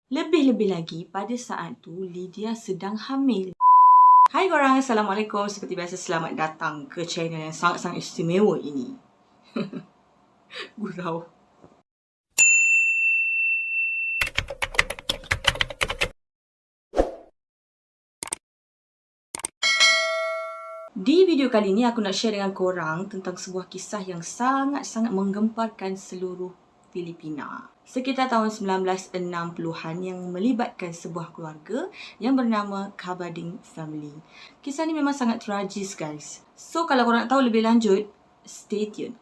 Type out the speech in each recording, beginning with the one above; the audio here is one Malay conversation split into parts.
Lebih-lebih lagi pada saat tu Lydia sedang hamil. Hai korang, Assalamualaikum. Seperti biasa, selamat datang ke channel yang sangat-sangat istimewa ini. Gurau. Di video kali ini aku nak share dengan korang tentang sebuah kisah yang sangat-sangat menggemparkan seluruh Filipina. Sekitar tahun 1960-an yang melibatkan sebuah keluarga yang bernama Cabading Family. Kisah ni memang sangat tragis guys. So kalau korang nak tahu lebih lanjut, stay tune.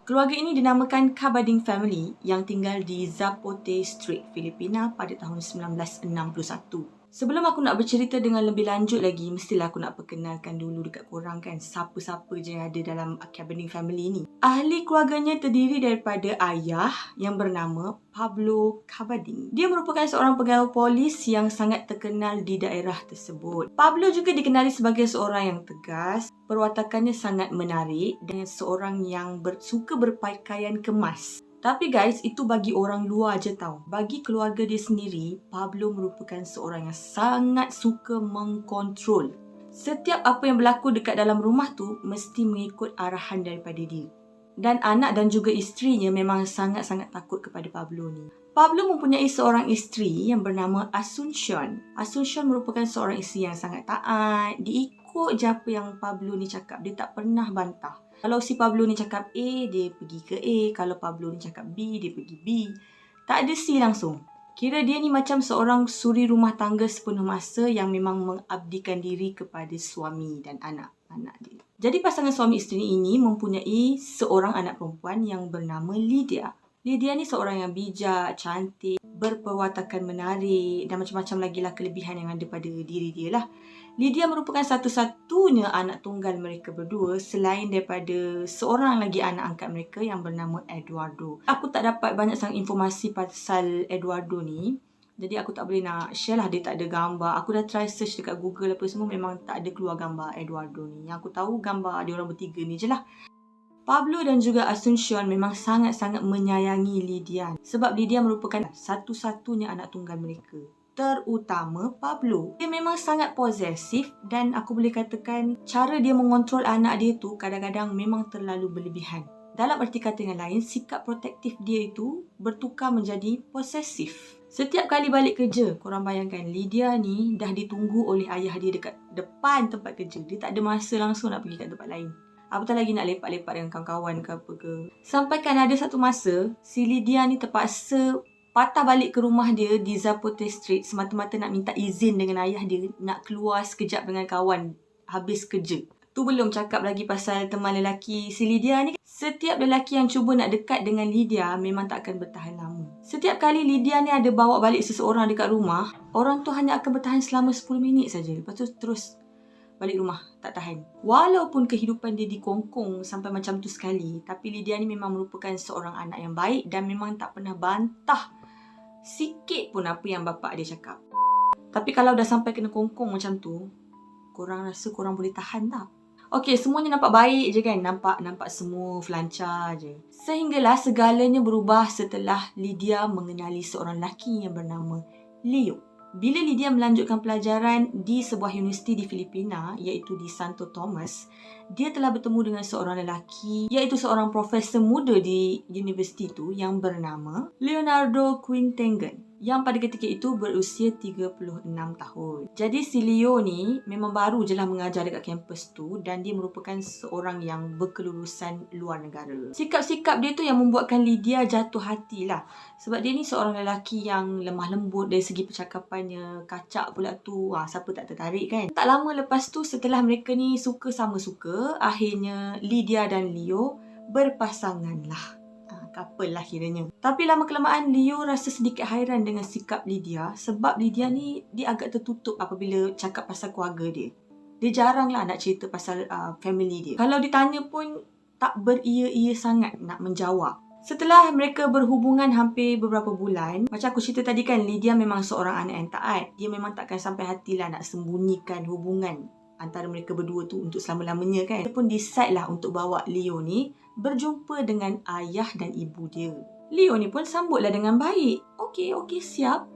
Keluarga ini dinamakan Cabading Family yang tinggal di Zapote Street, Filipina pada tahun 1961. Sebelum aku nak bercerita dengan lebih lanjut lagi, mestilah aku nak perkenalkan dulu dekat korang kan siapa-siapa je yang ada dalam Cabading Family ni. Ahli keluarganya terdiri daripada ayah yang bernama Pablo Cabading. Dia merupakan seorang pegawai polis yang sangat terkenal di daerah tersebut. Pablo juga dikenali sebagai seorang yang tegas, perwatakannya sangat menarik dan seorang yang suka berpakaian kemas. Tapi guys, itu bagi orang luar je tau. Bagi keluarga dia sendiri, Pablo merupakan seorang yang sangat suka mengkontrol. Setiap apa yang berlaku dekat dalam rumah tu, mesti mengikut arahan daripada dia. Dan anak dan juga isterinya memang sangat-sangat takut kepada Pablo ni. Pablo mempunyai seorang isteri yang bernama Asuncion. Asuncion merupakan seorang isteri yang sangat taat. Dia ikut je apa yang Pablo ni cakap. Dia tak pernah bantah. Kalau si Pablo ni cakap A, dia pergi ke A. Kalau Pablo ni cakap B, dia pergi B. Tak ada C langsung. Kira dia ni macam seorang suri rumah tangga sepenuh masa yang memang mengabdikan diri kepada suami dan anak-anak dia. Jadi pasangan suami isteri ini mempunyai seorang anak perempuan yang bernama Lydia. Lydia ni seorang yang bijak, cantik, berperwatakan menarik dan macam-macam lagi lah kelebihan yang ada pada diri dia lah. Lydia merupakan satu-satunya anak tunggal mereka berdua selain daripada seorang lagi anak angkat mereka yang bernama Eduardo. Aku tak dapat banyak sangat informasi pasal Eduardo ni. Jadi aku tak boleh nak share lah, dia tak ada gambar. Aku dah try search dekat Google apa semua, memang tak ada keluar gambar Eduardo ni. Yang aku tahu gambar dia orang bertiga ni je lah. Pablo dan juga Asuncion memang sangat-sangat menyayangi Lydia. Sebab Lydia merupakan satu-satunya anak tunggal mereka. Terutama Pablo. Dia memang sangat posesif dan aku boleh katakan cara dia mengontrol anak dia tu kadang-kadang memang terlalu berlebihan. Dalam erti kata yang lain, sikap protektif dia itu bertukar menjadi posesif. Setiap kali balik kerja, korang bayangkan Lydia ni dah ditunggu oleh ayah dia dekat depan tempat kerja. Dia tak ada masa langsung nak pergi kat tempat lain. Apatah lagi nak lepak-lepak dengan kawan-kawan ke apa ke. Sampaikan ada satu masa, si Lydia ni terpaksa patah balik ke rumah dia di Zapote Street semata-mata nak minta izin dengan ayah dia nak keluar sekejap dengan kawan habis kerja. Tu belum cakap lagi pasal teman lelaki si Lydia ni. Setiap lelaki yang cuba nak dekat dengan Lydia memang tak akan bertahan lama. Setiap kali Lydia ni ada bawa balik seseorang dekat rumah, orang tu hanya akan bertahan selama 10 minit saja. Lepas tu terus balik rumah, tak tahan. Walaupun kehidupan dia dikongkong sampai macam tu sekali, tapi Lydia ni memang merupakan seorang anak yang baik dan memang tak pernah bantah sikit pun apa yang bapak dia cakap. Tapi kalau dah sampai kena kongkong macam tu, korang rasa korang boleh tahan tak? Okey, semuanya nampak baik je kan? Nampak semua lancar je. Sehinggalah segalanya berubah setelah Lydia mengenali seorang lelaki yang bernama Leo. Bila Lydia melanjutkan pelajaran di sebuah universiti di Filipina, iaitu di Santo Tomas, dia telah bertemu dengan seorang lelaki, iaitu seorang profesor muda di universiti itu yang bernama Leonardo Quintangon, yang pada ketika itu berusia 36 tahun. Jadi si Leo ni memang baru je lah mengajar dekat kampus tu dan dia merupakan seorang yang berkelulusan luar negara. Sikap-sikap dia tu yang membuatkan Lydia jatuh hati lah. Sebab dia ni seorang lelaki yang lemah lembut dari segi percakapannya, kacak pula tu. Siapa tak tertarik kan? Tak lama lepas tu setelah mereka ni suka sama suka, akhirnya Lydia dan Leo berpasangan lah. Couple lah kiranya. Tapi lama-kelamaan Leo rasa sedikit hairan dengan sikap Lydia sebab Lydia ni dia agak tertutup apabila cakap pasal keluarga dia. Dia jarang lah nak cerita pasal family dia. Kalau ditanya pun tak beria-ia sangat nak menjawab. Setelah mereka berhubungan hampir beberapa bulan, macam aku cerita tadi kan, Lydia memang seorang anak yang taat. Dia memang takkan sampai hatilah nak sembunyikan hubungan antara mereka berdua tu untuk selama-lamanya kan. Dia pun decide lah untuk bawa Leo ni berjumpa dengan ayah dan ibu dia. Leo ni pun sambutlah dengan baik. Okey, siap.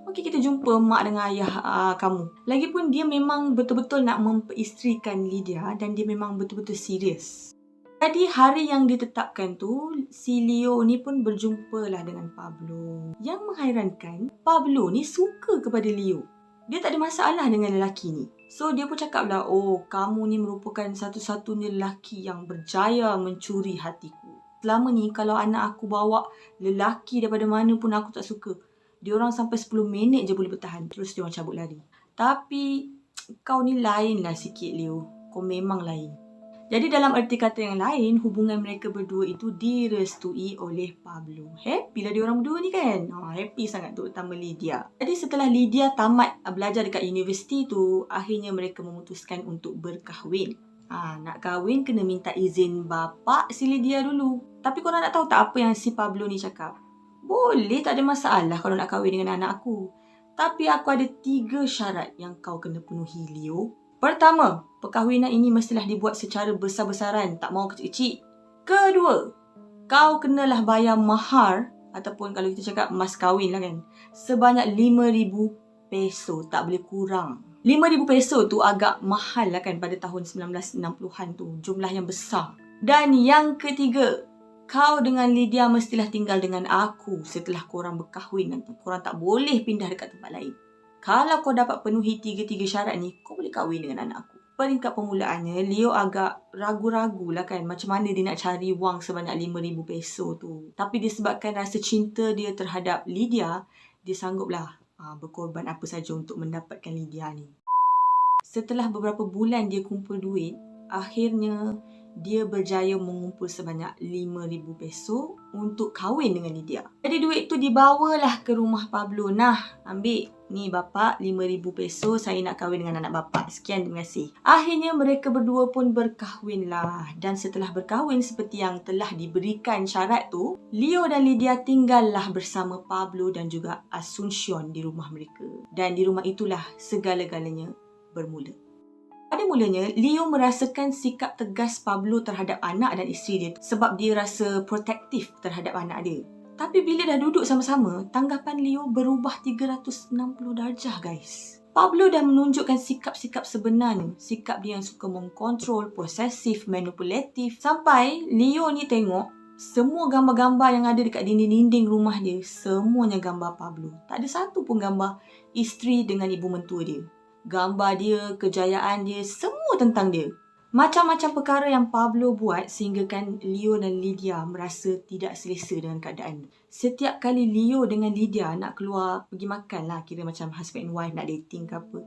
Okey, kita jumpa mak dengan ayah kamu. Lagipun dia memang betul-betul nak memperisterikan Lydia dan dia memang betul-betul serius. Jadi hari yang ditetapkan tu, si Leo ni pun berjumpalah dengan Pablo. Yang menghairankan, Pablo ni suka kepada Leo. Dia tak ada masalah dengan lelaki ni. So dia pun cakap lah, oh kamu ni merupakan satu-satunya lelaki yang berjaya mencuri hatiku. Selama ni kalau anak aku bawa lelaki daripada mana pun aku tak suka. Diorang sampai 10 minit je boleh bertahan. Terus diorang cabut lari. Tapi kau ni lain lah sikit Leo. Kau memang lain. Jadi dalam erti kata yang lain, hubungan mereka berdua itu direstui oleh Pablo. Happy lah diorang berdua ni kan? Happy sangat terutama Lydia. Jadi setelah Lydia tamat belajar dekat universiti tu, akhirnya mereka memutuskan untuk berkahwin. Nak kahwin kena minta izin bapa si Lydia dulu. Tapi korang nak tahu tak apa yang si Pablo ni cakap? Boleh, tak ada masalah kalau nak kahwin dengan anak aku. Tapi aku ada 3 syarat yang kau kena penuhi, Leo. Pertama, perkahwinan ini mestilah dibuat secara besar-besaran, tak mau kecil-kecil. Kedua, kau kenalah bayar mahar, ataupun kalau kita cakap mas kahwin lah kan, sebanyak 5,000 peso, tak boleh kurang. 5,000 peso tu agak mahal lah kan pada tahun 1960-an tu, jumlah yang besar. Dan yang ketiga, kau dengan Lydia mestilah tinggal dengan aku setelah korang berkahwin nanti. Korang tak boleh pindah dekat tempat lain. Kalau kau dapat penuhi 3 syarat ni, kau boleh kahwin dengan anak aku. Peringkat permulaannya, Leo agak ragu-ragu lah kan macam mana dia nak cari wang sebanyak 5,000 peso tu. Tapi disebabkan rasa cinta dia terhadap Lydia, dia sangguplah berkorban apa saja untuk mendapatkan Lydia ni. Setelah beberapa bulan dia kumpul duit, akhirnya dia berjaya mengumpul sebanyak 5,000 peso untuk kahwin dengan Lydia. Jadi duit tu dibawalah ke rumah Pablo. Nah, ambil ni bapa 5,000 peso, saya nak kahwin dengan anak bapa. Sekian, terima kasih. Akhirnya mereka berdua pun berkahwinlah. Dan setelah berkahwin seperti yang telah diberikan syarat tu, Leo dan Lydia tinggallah bersama Pablo dan juga Asuncion di rumah mereka. Dan di rumah itulah segala-galanya bermula. Pada mulanya, Leo merasakan sikap tegas Pablo terhadap anak dan isteri dia sebab dia rasa protektif terhadap anak dia. Tapi bila dah duduk sama-sama, tanggapan Leo berubah 360 darjah guys. Pablo dah menunjukkan sikap-sikap sebenarnya. Sikap dia yang suka mengkontrol, posesif, manipulatif. Sampai Leo ni tengok semua gambar-gambar yang ada dekat dinding-dinding rumah dia, semuanya gambar Pablo. Tak ada satu pun gambar isteri dengan ibu mentua dia. Gambar dia, kejayaan dia, semua tentang dia. Macam-macam perkara yang Pablo buat sehinggakan Leo dan Lydia merasa tidak selesa dengan keadaan. Setiap kali Leo dengan Lydia nak keluar pergi makan lah, kira macam husband and wife nak dating ke apa,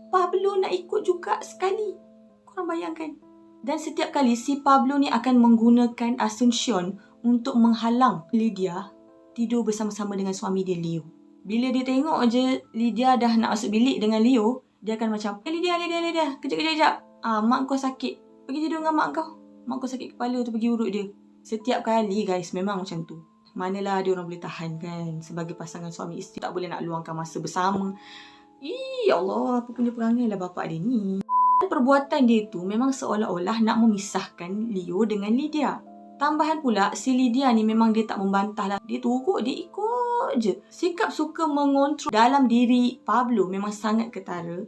Pablo nak ikut juga sekali. Korang bayangkan. Dan setiap kali si Pablo ni akan menggunakan Asuncion untuk menghalang Lydia tidur bersama-sama dengan suami dia Leo. Bila dia tengok je Lydia dah nak masuk bilik dengan Leo, dia akan macam, Lydia, kejap. Mak kau sakit. Pergi tidur dengan mak kau. Mak kau sakit kepala tu, pergi urut dia. Setiap kali guys, memang macam tu. Manalah dia orang boleh tahan kan. Sebagai pasangan suami isteri, tak boleh nak luangkan masa bersama. Ya Allah, apa punya perangai lah bapak dia ni. Perbuatan dia tu memang seolah-olah nak memisahkan Leo dengan Lydia. Tambahan pula, si Lydia ni memang dia tak membantah lah. Dia turut, dia ikut je. Sikap suka mengontrol dalam diri Pablo memang sangat ketara.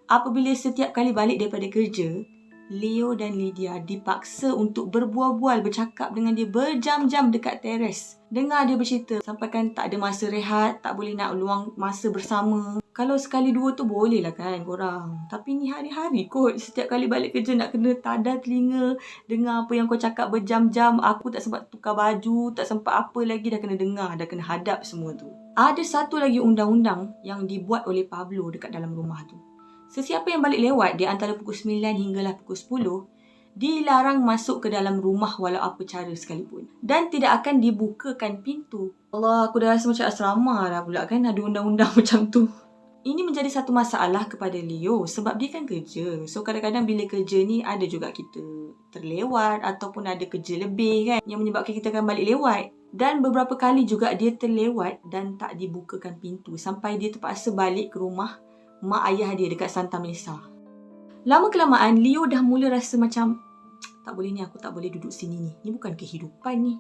Apabila setiap kali balik daripada kerja, Leo dan Lydia dipaksa untuk berbual-bual, bercakap dengan dia berjam-jam dekat teres. Dengar dia bercerita, sampai kan tak ada masa rehat, tak boleh nak luang masa bersama. Kalau sekali dua tu boleh lah kan korang. Tapi ni hari-hari kot. Setiap kali balik kerja nak kena tadar telinga, dengar apa yang kau cakap berjam-jam. Aku tak sempat tukar baju, tak sempat apa lagi, dah kena dengar, dah kena hadap semua tu. Ada satu lagi undang-undang yang dibuat oleh Pablo dekat dalam rumah tu. Sesiapa yang balik lewat di antara pukul 9 hinggalah pukul 10, dilarang masuk ke dalam rumah walau apa cara sekalipun. Dan tidak akan dibukakan pintu. Allah, aku dah rasa macam asrama lah pula kan ada undang-undang macam tu. Ini menjadi satu masalah kepada Leo sebab dia kan kerja. So kadang-kadang bila kerja ni ada juga kita terlewat ataupun ada kerja lebih kan yang menyebabkan kita akan balik lewat. Dan beberapa kali juga dia terlewat dan tak dibukakan pintu sampai dia terpaksa balik ke rumah mak ayah dia dekat Santa Mesa. Lama kelamaan Leo dah mula rasa macam tak boleh ni, aku tak boleh duduk sini ni. Ni bukan kehidupan ni.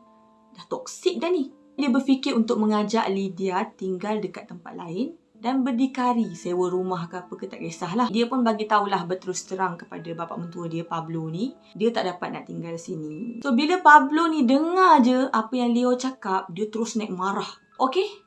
Dah toksik dah ni. Dia berfikir untuk mengajak Lydia tinggal dekat tempat lain dan berdikari, sewa rumah ke apa ke tak kisahlah. Dia pun bagi tahulah berterus terang kepada bapa mentua dia, Pablo ni, dia tak dapat nak tinggal sini. So bila Pablo ni dengar je apa yang Leo cakap, dia terus naik marah. Okey?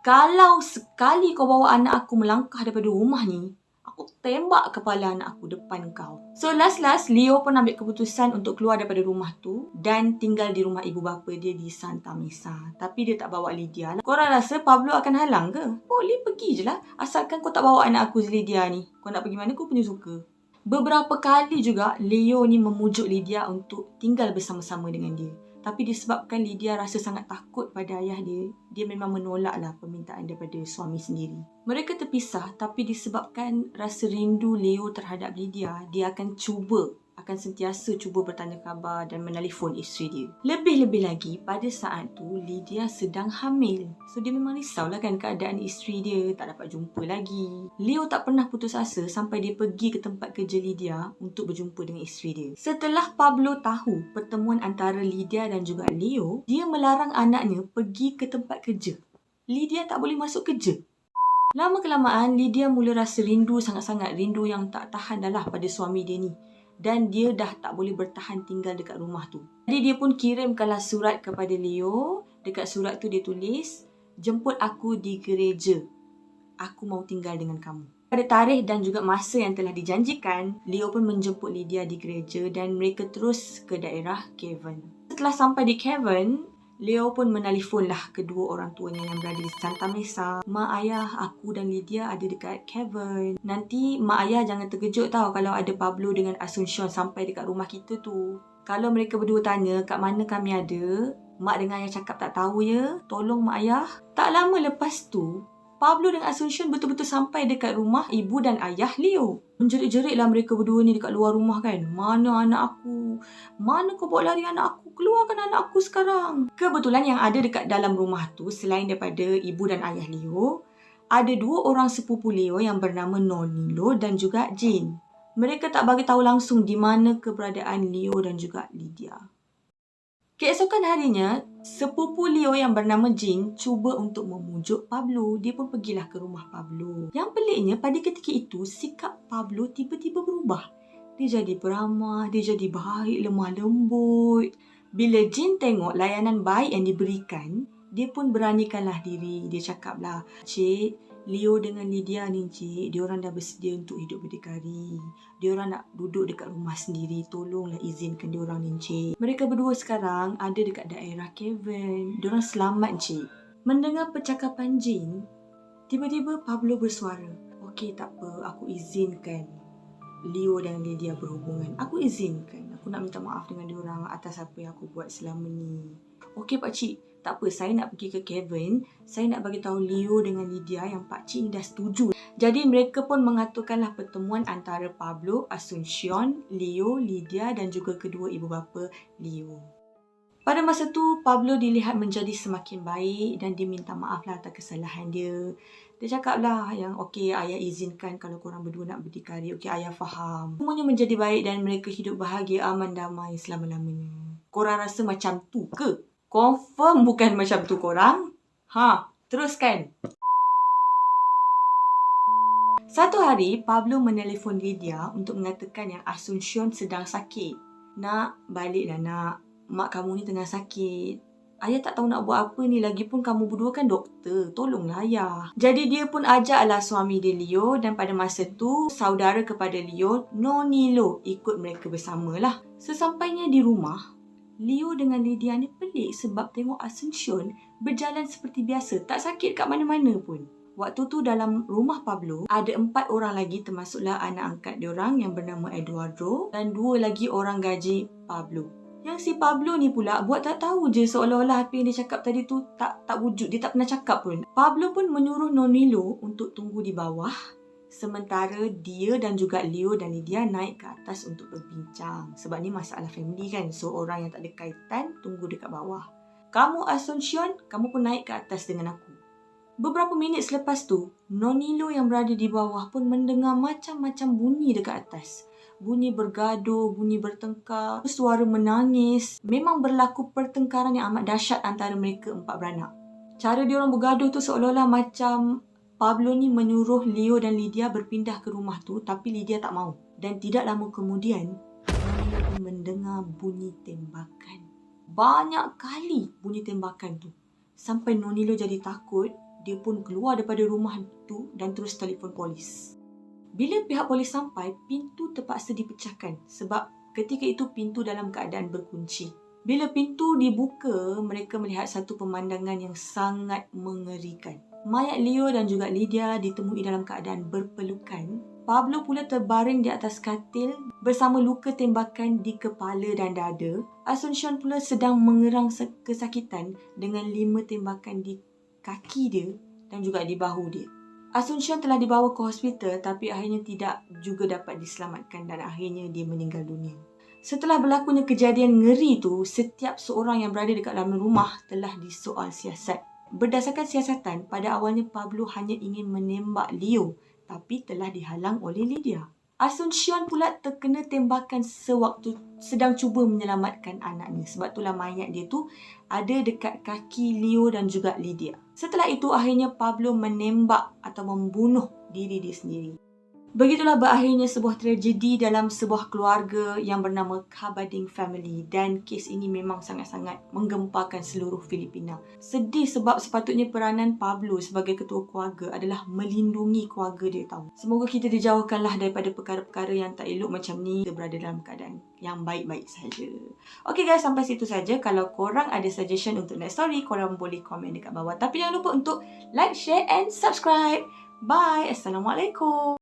Kalau sekali kau bawa anak aku melangkah daripada rumah ni, aku tembak kepala anak aku depan kau. So last Leo pun ambil keputusan untuk keluar daripada rumah tu dan tinggal di rumah ibu bapa dia di Santa Mesa. Tapi dia tak bawa Lydia lah. Korang rasa Pablo akan halang ke? Boleh pergi je lah. Asalkan kau tak bawa anak aku Lydia ni. Kau nak pergi mana, kau punya suka. Beberapa kali juga Leo ni memujuk Lydia untuk tinggal bersama-sama dengan dia. Tapi disebabkan Lydia rasa sangat takut pada ayah dia, dia memang menolaklah permintaan daripada suami sendiri. Mereka terpisah, tapi disebabkan rasa rindu Leo terhadap Lydia, dia akan sentiasa cuba bertanya khabar dan menelefon isteri dia. Lebih-lebih lagi, pada saat tu Lydia sedang hamil. So dia memang risaulah kan keadaan isteri dia, tak dapat jumpa lagi. Leo tak pernah putus asa sampai dia pergi ke tempat kerja Lydia untuk berjumpa dengan isteri dia. Setelah Pablo tahu pertemuan antara Lydia dan juga Leo, dia melarang anaknya pergi ke tempat kerja. Lydia tak boleh masuk kerja. Lama-kelamaan, Lydia mula rasa rindu sangat-sangat, rindu yang tak tahan dah lah pada suami dia ni. Dan dia dah tak boleh bertahan tinggal dekat rumah tu. Jadi dia pun kirimkanlah surat kepada Leo. Dekat surat tu dia tulis, jemput aku di gereja. Aku mau tinggal dengan kamu. Pada tarikh dan juga masa yang telah dijanjikan, Leo pun menjemput Lydia di gereja dan mereka terus ke daerah Cavan. Setelah sampai di Cavan, Leo pun menelefonlah kedua orang tuanya yang berada di Santa Mesa. Mak ayah aku dan Lydia ada dekat Cavan. Nanti mak ayah jangan terkejut tau kalau ada Pablo dengan Asuncion sampai dekat rumah kita tu. Kalau mereka berdua tanya kat mana kami ada, mak dengan ayah cakap tak tahu ya. Tolong mak ayah. Tak lama lepas tu, Pablo dan Asuncion betul-betul sampai dekat rumah ibu dan ayah Leo. Menjerit-jeritlah mereka berdua ni dekat luar rumah kan. Mana anak aku? Mana kau bawa lari anak aku? Keluarkan anak aku sekarang. Kebetulan yang ada dekat dalam rumah tu, selain daripada ibu dan ayah Leo, ada dua orang sepupu Leo yang bernama Nonilo dan juga Jane. Mereka tak bagi tahu langsung di mana keberadaan Leo dan juga Lydia. Keesokan harinya, sepupu Leo yang bernama Jane cuba untuk memujuk Pablo. Dia pun pergilah ke rumah Pablo. Yang peliknya, pada ketika itu, sikap Pablo tiba-tiba berubah. Dia jadi beramah, dia jadi baik, lemah lembut. Bila Jane tengok layanan baik yang diberikan, dia pun beranikanlah diri. Dia cakaplah, "Cik, Leo dengan Lydia ni cik, diorang dah bersedia untuk hidup berdikari. Diorang nak duduk dekat rumah sendiri, tolonglah izinkan diorang ni cik. Mereka berdua sekarang ada dekat daerah Cavan. Diorang selamat cik." Mendengar percakapan Jane, tiba-tiba Pablo bersuara, "Okey, tak apa, aku izinkan Leo dan Lydia berhubungan. Aku izinkan. Aku nak minta maaf dengan diorang atas apa yang aku buat selama ni. Okey pakcik, tak apa, saya nak pergi ke Cavan. Saya nak bagi tahu Leo dengan Lydia yang pakcik ni dah setuju." Jadi mereka pun mengaturkanlah pertemuan antara Pablo, Asuncion, Leo, Lydia dan juga kedua ibu bapa Leo. Pada masa tu, Pablo dilihat menjadi semakin baik dan dia minta maaf lah atas kesalahan dia. Dia cakaplah yang okey, ayah izinkan kalau korang berdua nak berdikari. Okey, ayah faham. Semuanya menjadi baik dan mereka hidup bahagia, aman, damai selama-lamanya. Korang rasa macam tu ke? Confirm bukan macam tu korang? Teruskan. Satu hari, Pablo menelefon Lydia untuk mengatakan yang Asuncion sedang sakit. "Nak, baliklah nak. Mak kamu ni tengah sakit. Ayah tak tahu nak buat apa ni, lagipun kamu berdua kan doktor. Tolonglah ayah." Jadi dia pun ajaklah suami dia Leo dan pada masa tu, saudara kepada Leo, Nonilo, ikut mereka bersamalah. Sesampainya di rumah, Leo dengan Lydia ni pelik sebab tengok Asuncion berjalan seperti biasa. Tak sakit kat mana-mana pun. Waktu tu dalam rumah Pablo, ada 4 orang lagi termasuklah anak angkat diorang yang bernama Eduardo dan 2 lagi orang gaji Pablo. Yang si Pablo ni pula buat tak tahu je, seolah-olah apa yang dia cakap tadi tu tak wujud. Dia tak pernah cakap pun. Pablo pun menyuruh Nonilo untuk tunggu di bawah. Sementara dia dan juga Leo dan Lydia naik ke atas untuk berbincang. Sebab ni masalah family kan. So orang yang tak ada kaitan tunggu dekat bawah. Kamu Asuncion, kamu pun naik ke atas dengan aku. Beberapa minit selepas tu, Nonilo yang berada di bawah pun mendengar macam-macam bunyi dekat atas. bunyi bergaduh, bunyi bertengkar, suara menangis. Memang berlaku pertengkaran yang amat dahsyat antara mereka empat beranak. Cara diorang bergaduh tu seolah-olah macam Pablo ni menyuruh Leo dan Lydia berpindah ke rumah tu, tapi Lydia tak mahu. Dan tidak lama kemudian, Nonilo pun mendengar bunyi tembakan. Banyak kali bunyi tembakan tu. Sampai Nonilo jadi takut, dia pun keluar daripada rumah tu dan terus telefon polis. Bila pihak polis sampai, pintu terpaksa dipecahkan sebab ketika itu pintu dalam keadaan berkunci. Bila pintu dibuka, mereka melihat satu pemandangan yang sangat mengerikan. Mayat Leo dan juga Lydia ditemui dalam keadaan berpelukan. Pablo pula terbaring di atas katil bersama luka tembakan di kepala dan dada. Asuncion pula sedang mengerang kesakitan dengan 5 tembakan di kaki dia dan juga di bahu dia. Asuncion telah dibawa ke hospital tapi akhirnya tidak juga dapat diselamatkan dan akhirnya dia meninggal dunia. Setelah berlakunya kejadian ngeri tu, setiap seorang yang berada dekat dalam rumah telah disoal siasat. Berdasarkan siasatan, pada awalnya Pablo hanya ingin menembak Leo tapi telah dihalang oleh Lydia. Asuncion pula terkena tembakan sewaktu sedang cuba menyelamatkan anaknya. Sebab itulah mayat dia tu ada dekat kaki Leo dan juga Lydia. Setelah itu akhirnya Pablo menembak atau membunuh diri dia sendiri. Begitulah berakhirnya sebuah tragedi dalam sebuah keluarga yang bernama Cabading Family, dan kes ini memang sangat-sangat menggemparkan seluruh Filipina. Sedih sebab sepatutnya peranan Pablo sebagai ketua keluarga adalah melindungi keluarga dia tahu. Semoga kita dijauhkanlah daripada perkara-perkara yang tak elok macam ni, kita berada dalam keadaan yang baik-baik saja. Okay guys, sampai situ saja. Kalau korang ada suggestion untuk next story, korang boleh komen dekat bawah. Tapi jangan lupa untuk like, share and subscribe. Bye. Assalamualaikum.